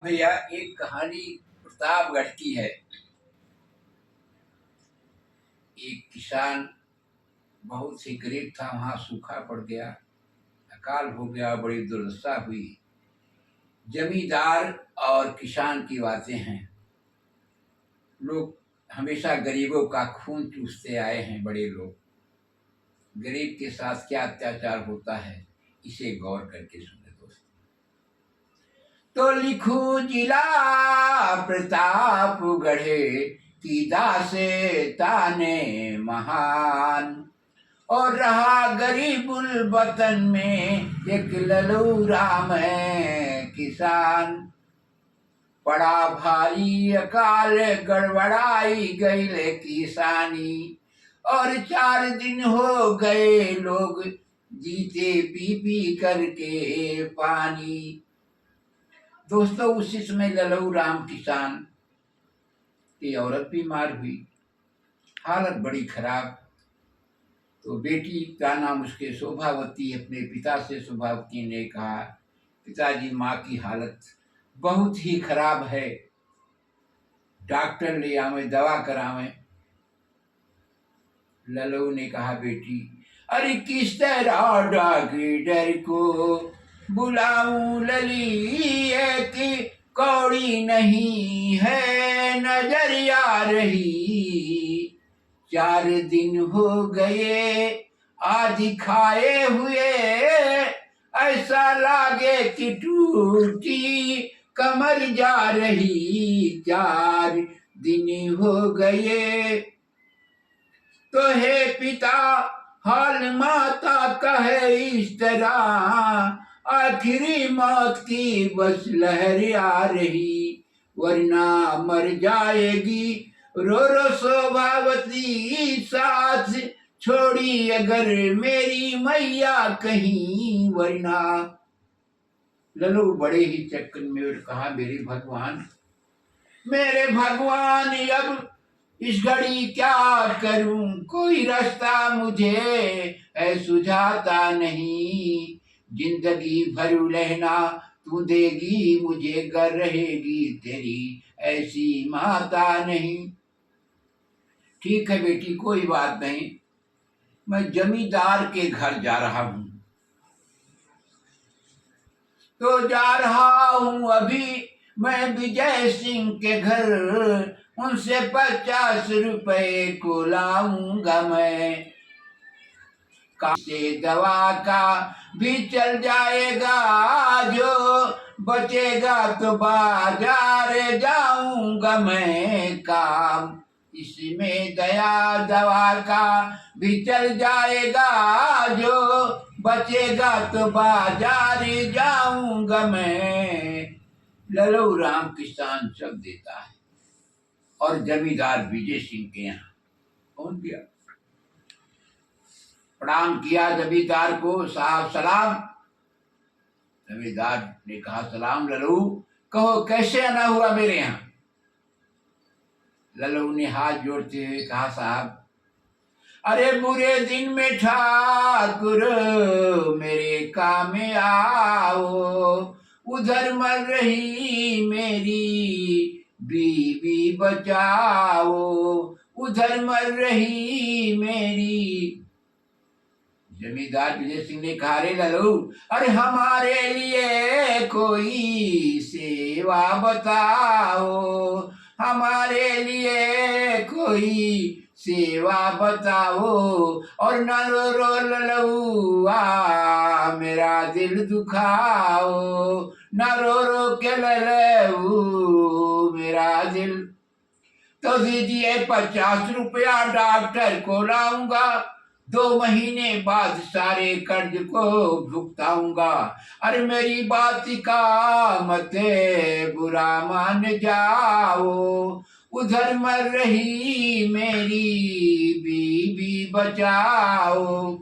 भैया एक कहानी प्रतापगढ़ की है। एक किसान बहुत ही गरीब था, वहां सूखा पड़ गया, अकाल हो गया, बड़ी दुर्दशा हुई। जमींदार और किसान की बातें हैं। लोग हमेशा गरीबों का खून चूसते आए हैं। बड़े लोग गरीब के साथ क्या अत्याचार होता है, इसे गौर करके सुने दोस्त। तो लिखूं जिला प्रतापगढ़े की दासे ताने महान, और रहा गरीबुल वतन में एक ललू राम है किसान। पड़ा भारी अकाल गड़बड़ाई गई किसानी, और 4 दिन हो गए लोग जीते पी पी करके पानी। दोस्तों, उसी समय ललऊ राम किसान की औरत बीमार हुई, हालत बड़ी खराब। तो बेटी का नाम उसके शोभावती, अपने पिता से शोभावती ने कहा, पिताजी माँ की हालत बहुत ही खराब है, डॉक्टर ले आवे, दवा करावे। ललऊ ने कहा, बेटी अरे किस तरह डॉक्टर को बुलाऊं, लली की कौड़ी नहीं है नजर आ रही। 4 दिन हो गए आज खाए हुए, ऐसा लागे कि टूटी कमर जा रही। 4 दिन हो गए तो हे पिता हाल माता कहे इस तरह, आखिरी मौत की बस लहर आ रही, वरना मर जाएगी रो रो शोभावती साथ छोड़ी अगर मेरी मैया कहीं, वरना। लल्लू बड़े ही चक्कर में और कहा, मेरे भगवान अब इस घड़ी क्या करूं, कोई रास्ता मुझे है सुझाता नहीं। जिंदगी भर लहना तू देगी मुझे, गर रहेगी तेरी ऐसी माता नहीं। ठीक है बेटी, कोई बात नहीं, मैं जमींदार के घर जा रहा हूं। तो जा रहा हूं अभी मैं विजय सिंह के घर, उनसे 50 रुपए को लाऊंगा मैं। से दवा का भी चल जाएगा, जो बचेगा तो बाजार जाऊंगा मैं। काम इसमें दया दवा का भी चल जाएगा, जो बचेगा तो बाजार जाऊंगा मैं। लल्लू राम किसान सब देता है और जमींदार विजय सिंह के यहाँ पहुंच गया। प्रणाम किया जमींदार को, साहब सलाम। जमींदार ने कहा, सलाम लल्लू, कहो कैसे आना हुआ मेरे यहाँ। लल्लू ने हाथ जोड़ते हुए कहा, साहब अरे बुरे दिन में ठाकुर मेरे काम आओ, उधर मर रही मेरी बीवी बचाओ, उधर मर रही मेरी। जमींदार विजय सिंह ने कहा, रे लल्लू, अरे हमारे लिए कोई सेवा बताओ, हमारे लिए कोई सेवा बताओ, और न रो रो लल्लुआ मेरा दिल दुखाओ, न रो रो के लल्लू मेरा दिल। तो दीजिए 50 रुपया, डॉक्टर को लाऊंगा, 2 महीने बाद सारे कर्ज को भुगताऊंगा। अरे मेरी बात का मत बुरा मान जाओ, उधर मर रही मेरी बीवी बचाओ।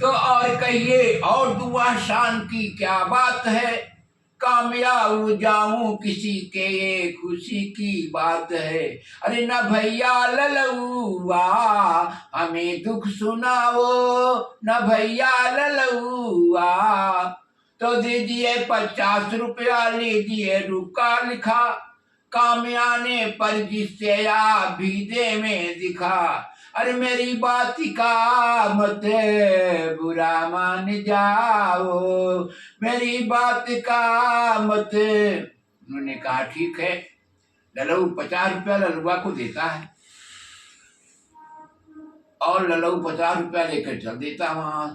तो और कहिए, और दुआ शान की क्या बात है, कामयाब जाऊं किसी के ये खुशी की बात है। अरे न भैया लल्लुआ हमें दुख सुनाओ, न भैया लल्लुआ तो दीजिए 50 रुपया, लीजिए रुका लिखा, काम आने पर जिससे आप भी दे में दिखा। अरे मेरी बात का मत बुरा मान जाओ, मेरी बात का मत। उन्होंने कहा ठीक है। लल्लू 50 रुपया लल्लुआ को देता है और लल्लू 50 रुपया लेकर चल देता वहां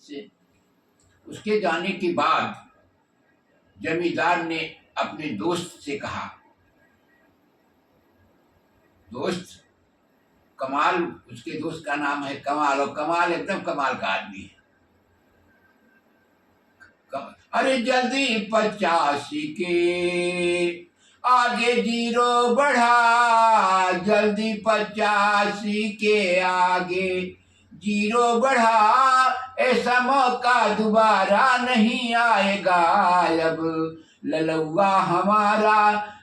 से। उसके जाने के बाद जमींदार ने अपने दोस्त से कहा, दोस्त कमाल, उसके दोस्त का नाम है कमाल, और कमाल एकदम कमाल का आदमी है। अरे जल्दी 85 के आगे 0 बढ़ा, जल्दी 85 के आगे 0 बढ़ा, ऐसा मौका दोबारा नहीं आएगा। अब ललुआ हमारा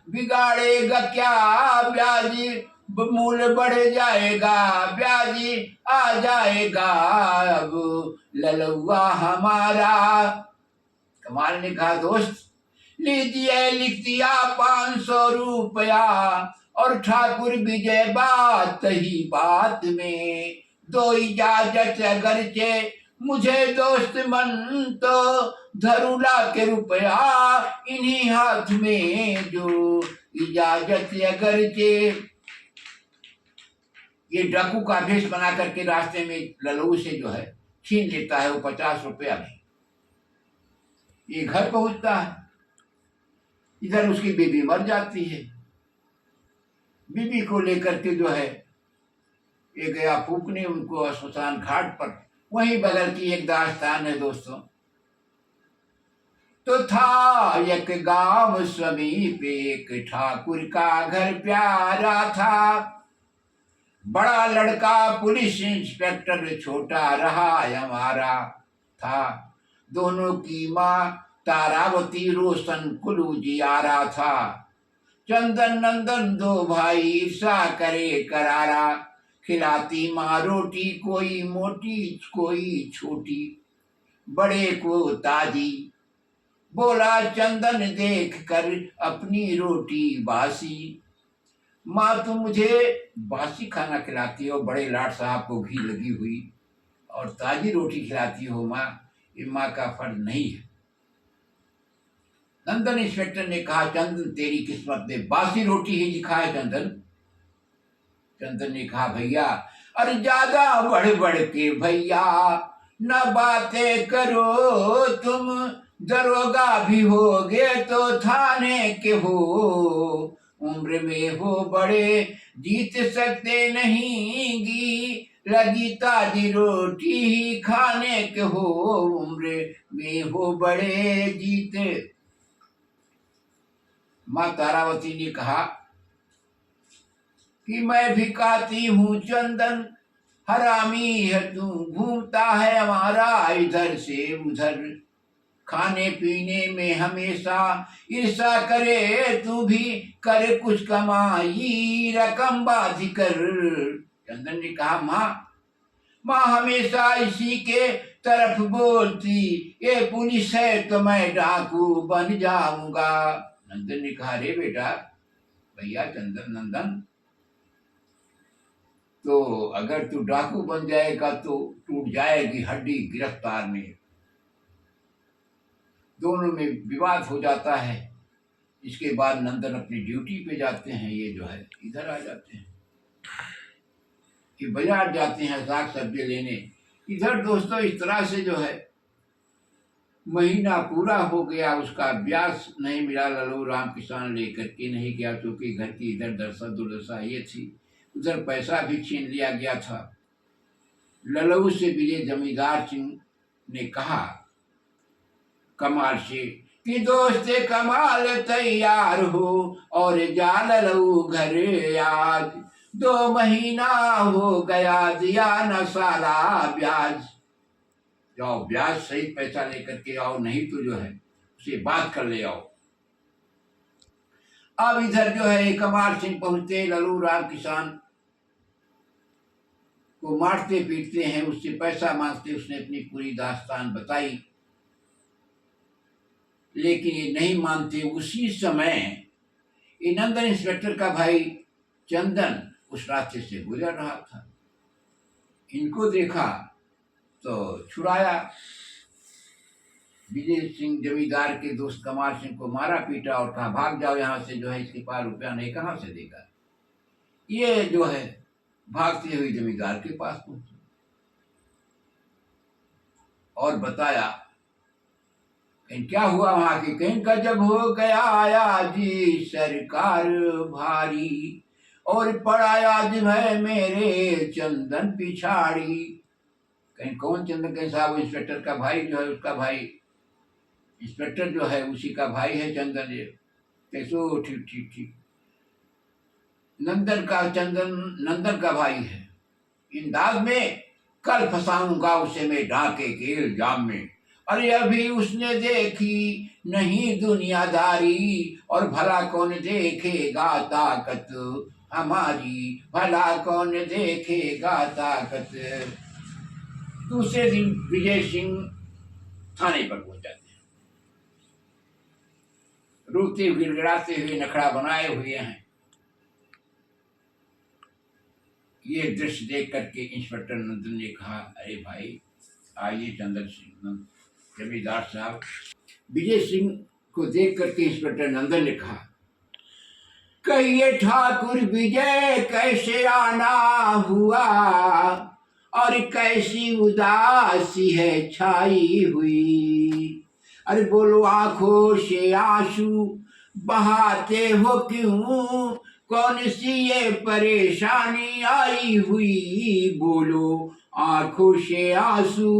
बिगाड़ेगा क्या, ब्याज मूल बढ़ जाएगा, ब्याज आ जाएगा। अब ललुआ हमारा। कमाल ने कहा दोस्त लीजिए, लिख दिया 500 रुपया, और ठाकुर विजय बात ही बात में दो इजाजत अगरचे मुझे दोस्त मन, तो धरुला के रुपया इन्हीं हाथ में जो इजाजत अगरचे। ये डाकू का भेष बना करके रास्ते में लल्लू से जो है छीन लेता है वो 50 रुपया में। ये घर पहुंचता है, इधर उसकी बीबी मर जाती है। बीबी को लेकर के जो है ये गया फूकने उनको श्मशान घाट पर। वहीं बगल की एक दास्तान है दोस्तों। तो था एक गांव समीप एक ठाकुर का घर प्यारा था, बड़ा लड़का पुलिस इंस्पेक्टर छोटा रहा हमारा था। दोनों की माँ तारावती रोशन कुलू जियारा था, चंदन नंदन 2 भाई ईर्षा करे करारा। खिलाती माँ रोटी कोई मोटी कोई छोटी, बड़े को ताजी बोला चंदन देख कर अपनी रोटी बासी। माँ तुम मुझे बासी खाना खिलाती हो, बड़े लाट साहब को घी लगी हुई, और ताजी रोटी खिलाती हो माँ, ये माँ का फर्ज नहीं है। नंदन इंस्पेक्टर ने कहा चंदन तेरी किस्मत ने बासी रोटी ही लिखा है चंदन। चंदन ने कहा भैया, अरे ज्यादा बढ़ बढ़ के भैया न बातें करो, तुम दरोगा भी होगे तो थाने के हो, उम्र में हो बड़े जीत सकते नहीं गी, लगी ताजी रोटी ही खाने के हो, उम्र में हो बड़े जीत। माँ तारावती ने कहा कि मैं भी खाती हूँ चंदन, हरामी है तू, घूमता है हमारा इधर से उधर, खाने पीने में हमेशा ईर्षा करे, तू भी करे कुछ कमाई रकम बाधी कर। चंदन ने कहा माँ हमेशा इसी के तरफ बोलती, ये पुलिस है तो मैं डाकू बन जाऊंगा। नंदन ने कहा रे बेटा भैया चंदन नंदन, तो अगर तू डाकू बन जाएगा तो टूट जाएगी हड्डी गिरफ्तार में। दोनों में विवाद हो जाता है। इसके बाद नंदन अपनी ड्यूटी पे जाते हैं, ये जो है इधर आ जाते हैं कि बाजार जाते हैं साग सब्जी लेने। इधर दोस्तों इस तरह से जो है महीना पूरा हो गया, उसका ब्याज नहीं मिला। लल्लू राम किसान लेकर के नहीं गया क्योंकि घर की इधर दशा दुर्दशा ये थी, उधर पैसा भी छीन लिया गया था। लल्लू से विजय जमींदार सिंह ने कहा कमाल से कि दोस्त कमाल तैयार हो और जा लल्लू घर आज, 2 महीना हो गया दिया न साला ब्याज। जाओ ब्याज सहित पैसा लेकर के आओ, नहीं तो जो है उसे बात कर ले आओ। अब इधर जो है कमाल सिंह पहुंचते, लल्लू राम किसान को मारते पीटते हैं, उससे पैसा मांगते। उसने अपनी पूरी दास्तान बताई। लेकिन ये नहीं मानते। उसी समय ये नंदन इंस्पेक्टर का भाई चंदन उस रास्ते से गुजर रहा था। इनको देखा तो छुड़ाया। विजय सिंह जमींदार के दोस्त कमार सिंह को मारा पीटा और कहा भाग जाओ यहाँ से, जो है इसके पास रुपया नहीं, कहाँ से देगा। ये जो है भागते हुए जमींदार के पास पहुंचे और बताया कहीं क्या हुआ वहां की। कहीं गजब हो गया आया जी सरकार भारी, और पड़ा आज है मेरे चंदन पिछाड़ी। कहीं कौन चंदन, कहीं साहब इंस्पेक्टर का भाई जो है, उसका भाई इंस्पेक्टर जो है उसी का भाई है चंदन। ये कैसो ठीक ठीक ठीक चंदन नंदन का भाई है। इंदाज में कल फंसाऊंगा उसे मैं डाके के इल्जाम में। अरे अभी उसने देखी नहीं दुनियादारी, और भला कौन देखेगा ताकत हमारी, भला कौन देखेगा ताकत। दूसरे दिन विजय सिंह थाने पर पहुंच जाते हैं। रोते गिड़गिड़ाते हुए नखड़ा बनाए हुए हैं। ये दृश्य देख करके इंस्पेक्टर नंदन ने कहा अरे भाई आइए चंदन सिंह जमींदार साहब। विजय सिंह को देख करके इंस्पेक्टर नंदन ने कहा कहिए ठाकुर विजय कैसे आना हुआ, और कैसी उदासी है छाई हुई। अरे बोलो आंखों से आंसू बहाते हो क्यों, कौन सी ये परेशानी आई हुई। बोलो आंखों से आंसू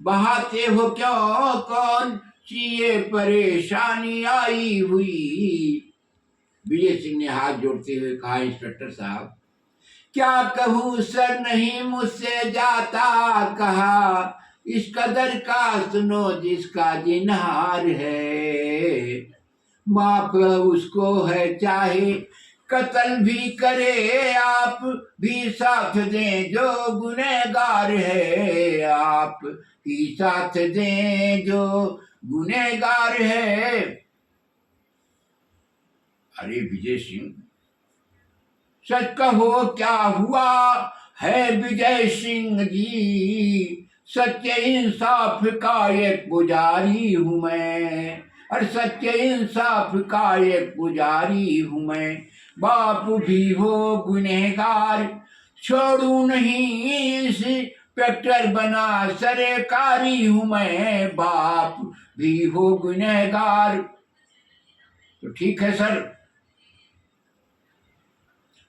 बहाते हो क्यों, कौन सी ये परेशानी आई हुई। विजय सिंह ने हाथ जोड़ते हुए कहा इंस्पेक्टर साहब क्या कहूँ सर, नहीं मुझसे जाता कहा, इस कदर का सुनो जिसका जिन्हार है। माफ उसको है चाहे कत्ल भी करे, आप भी साथ दें जो गुनहगार है, आप ही साथ दें जो गुनहगार है। अरे विजय सिंह सच कहो क्या हुआ है विजय सिंह जी, सच्चे इंसाफ का एक पुजारी हूँ मैं। और सच्चे इंसाफ का एक पुजारी हूँ मैं। बाप भी हो गुनहगार छोड़ू नहीं, इस इंस्पेक्टर बना सरकारी हूँ मैं। बाप भी हो गुनहगार। तो ठीक है सर,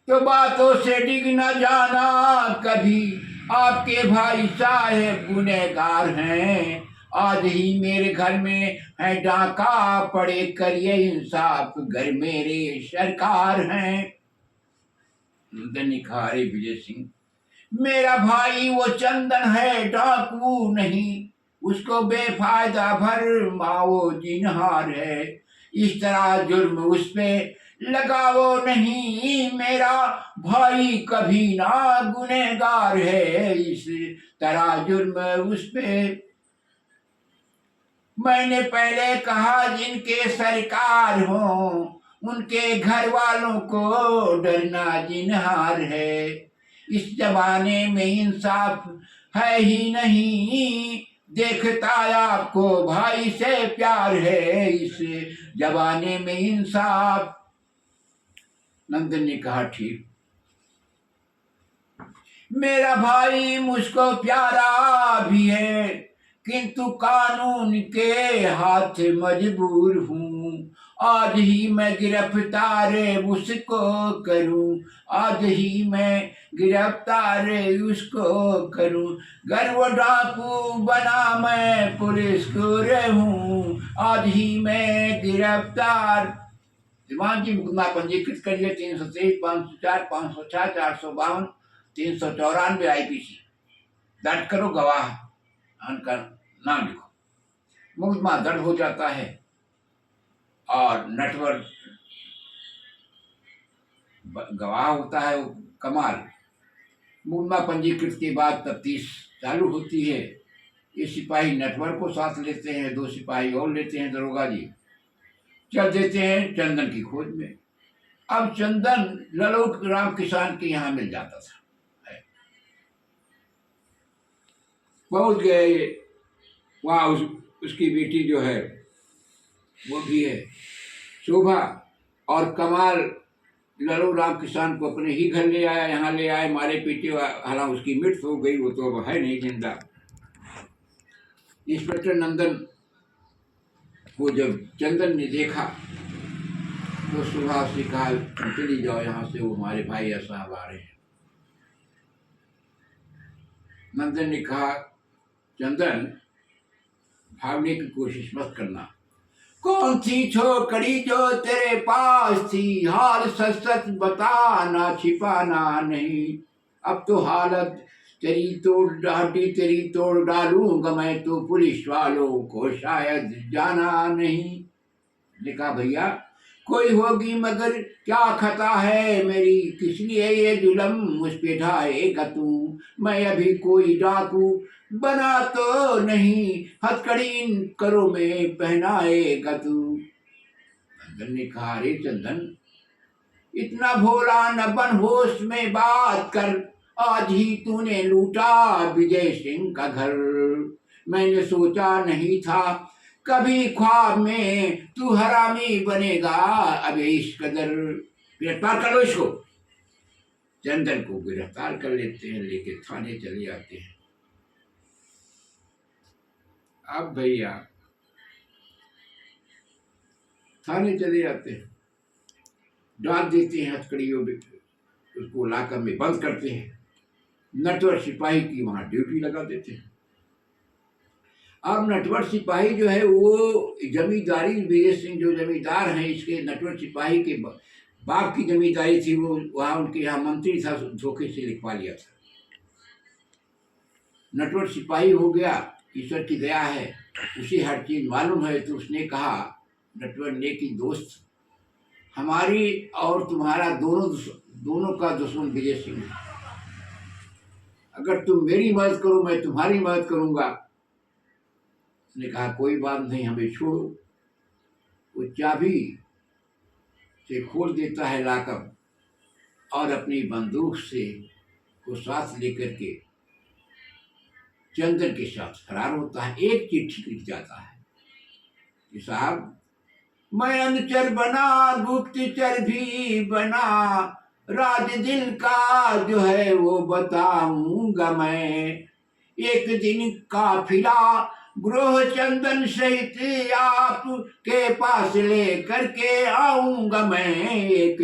तो बातों से डिग न जाना कभी, आपके भाई साहेब गुनहगार हैं। आज ही मेरे घर में है डाका पड़े, करिए इंसाफ घर मेरे सरकार हैं। नंदन ने कहा अरे विजय सिंह मेरा भाई वो चंदन है डाकू नहीं, उसको बेफायदा भर माओ जिन्हार है। इस तरह जुर्म उस पे लगाओ नहीं, मेरा भाई कभी ना गुनहगार है। इस तरह जुर्म उस पे मैंने पहले कहा जिनके सरकार हो, उनके घर वालों को डरना जिन्हार है। इस जमाने में इंसाफ है ही नहीं, देखता आपको भाई से प्यार है। इस जमाने में इंसाफ। नंदन ने कहा ठीक, मेरा भाई मुझको प्यारा भी है, किंतु कानून के हाथ मजबूर हूँ। आज ही मैं गिरफ्तार उसको करूँ, आज ही मैं गिरफ्तार उसको करूँ। गर वो डाकू बना मैं पुलिस को रहूँ, आज ही मैं गिरफ्तार। दिमाग की मुकदमा पंजीकृत करिए 323, 504, 506, 452, 394 IPC। दर्ज करो, गवाह का नाम लिखो। मुकदमा दर्ज हो जाता है और नेटवर्क गवाह होता है वो कमाल। मुकदमा पंजीकृत के बाद तफ्तीश चालू होती है। ये सिपाही नेटवर्क को साथ लेते हैं, 2 सिपाही और लेते हैं दरोगा जी। चल देते हैं चंदन की खोज में। अब चंदन ललो राम किसान के यहाँ मिल जाता था। पहुंच गए वहाँ, उसकी बेटी जो है वो भी है शोभा, और कमाल ललो राम किसान को अपने ही घर ले आया, यहाँ ले आए, मारे पीटे, हालांकि उसकी मृत्यु हो गई, वो तो अब है नहीं जिंदा। इंस्पेक्टर नंदन को जब चंदन ने देखा तो सुबह से कहा चली जाओ यहाँ से, वो हमारे भाई या साहब आ रहे हैं। नंदन ने कहा चंदन भागने की कोशिश मत करना, कौन सी छोकरी जो तेरे पास थी, हाल सच सच बताना छिपाना नहीं। अब तो हालत तेरी तोड़ डालूंगा मैं, तो पुलिस वालों को शायद जाना नहीं। ने कहा भैया कोई होगी मगर क्या खता है मेरी, किस लिए ये जुलम मुझ पे ढाएगा तू। मैं अभी कोई डाकू बना तो नहीं, हथकड़ी करो में पहनाएगा तू। चंदन ने कहा अरे चंदन इतना भोला न बन, होश में बात कर, आज ही तूने लूटा विजय सिंह का घर। मैंने सोचा नहीं था कभी ख्वाब में तू हरामी बनेगा, अब इस कदर। गिरफ्तार कर लो इसको। चंदन को गिरफ्तार कर लेते हैं, लेके थाने चले जाते हैं। अब भैया थाने चले जाते हैं, डाल देते हैं हथकड़ियों में, उसको लाकर में बंद करते हैं, नटवर सिपाही की वहां ड्यूटी लगा देते हैं। अब नटवर सिपाही जो है वो जमींदारी, विजय सिंह जो जमींदार हैं इसके, नटवर सिपाही के बाप की जमींदारी थी, वो वहाँ उनके यहाँ मंत्री था, धोखे से लिखवा लिया था। नटवर सिपाही हो गया, ईश्वर की दया है, उसे हर चीज मालूम है। तो उसने कहा नटवर ने कि दोस्त हमारी और तुम्हारा दोनों का दुश्मन विजय सिंह है, अगर तुम मेरी मदद करो मैं तुम्हारी मदद करूंगा। उसने कहा कोई बात नहीं, हमें छोड़ो। वो चाबी से खोल देता है लाकअप और अपनी बंदूक से को साथ लेकर के चंदन के साथ फरार होता है। एक चिट्ठी लिख जाता है कि साहब मैं अनुचर बना गुप्तचर भी बना, राज दिल का जो है वो बताऊंगा मैं। एक दिन काफिला गृह चंदन सहित आप के पास ले करके आऊंगा मैं। एक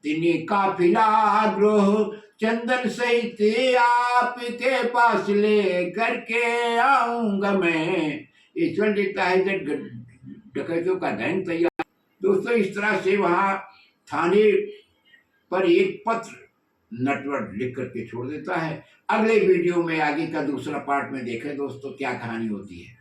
दिन काफिला गृह चंदन सहित आप के पास ले करके आऊंगा मैं। ईश्वर देता है डकैतों का गैंग तैयार। दोस्तों इस तरह से वहां थाने पर एक पत्र नटवर लिख करके छोड़ देता है। अगले वीडियो में आगे का दूसरा पार्ट में देखें दोस्तों क्या कहानी होती है।